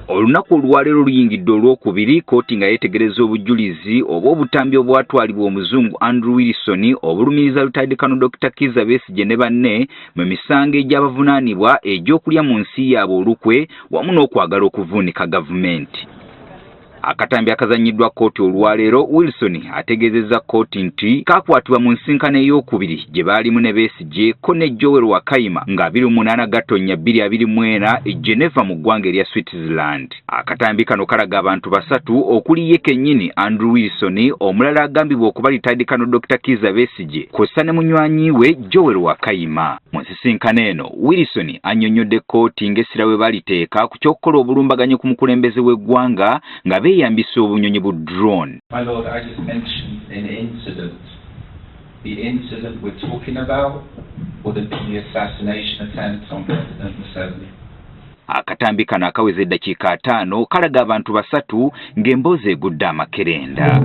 Olunaku olwaleero luyingidde olwokubiri kkooti nga yeetegereza obujulizi oba obutambi obwatwalibwa omuzungu Andrew Wilson obulumiriza Retired Colonel Dr. Kizza Besigye ne banne mu misango egy'abavunaanibwa egy'okulya mu nsi yaabwe olukwe wamu n'okwagala okuvuunika gavumenti. Akatambi akazannyiddwa kkooti olwaleero, Wilson ategeezezza kkooti nti kaakwatibwa mu nsinkano ey'okubiri gye baalimu ne Besigye ko ne Joel Wakayima nga 28 Gatonnya 2024 Geneva mu ggwanga erya Switzerland. Akatambi kano kalaga abantu basatu okuli ye kennyini Andrew Wilson, omulala agambibwa okuba Retired Colonel Dr. Kizza Besigye kw'ossa ne munywanyi we Joel Wakayima. Mu nsisinkano eno, Wilson annyonnyodde kkooti ng'essira we baliteeka ku ky'okukola obulumbaganyi ku mukulembeze w'eggwanga nga beeyambisa obunyonyi bu drone. My Lord, I just mentioned an incident. The incident we're talking about would have been the assassination attempt on President Museveni. Akatambi kano akaweza eddakiika 5 kalaga abantu basatu ng'emboozi egudde amakerenda.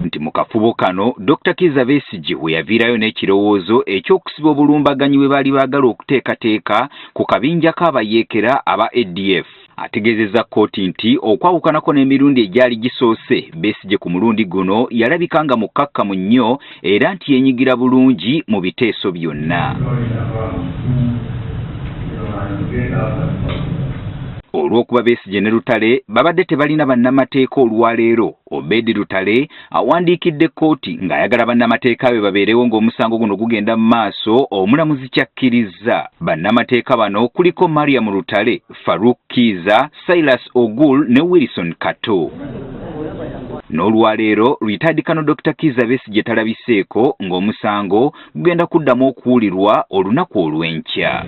Nti mu kafubo kano Dr. Kizza Besigye we yaviirayo n'ekirowoozo eky'okusiba obulumbaganyi bwe baali baagala okuteekateeka ku kabinja k'abayeekera aba ADF. Ategeezezza kkooti nti okwawukanako n'emirundi egyali gisoose, Besigye ku mulundi guno yalabika nga mukkakkamu nnyo era nti yeenyigira bulungi mu biteeso byonna. Olw'okuba Besigye ne Lutale babadde tebalina bannamateeka olwaleero, Obedi Lutale awandiikidde kkooti ng'ayagala bannamateeka be babeerewo ng'omusango guno gugenda mu maaso, omulamuzi kyakkirizza. Bannamateeka bano kuliko Mariam Lutale, Farouk Kizza, Silas Ogul ne Wilson Kato. N'olwaleero Retired Colonel Dr. Kizza Besigye talabiseeko ng'omusango gugenda kuddamu okuwulirwa olunaku olw'enkya.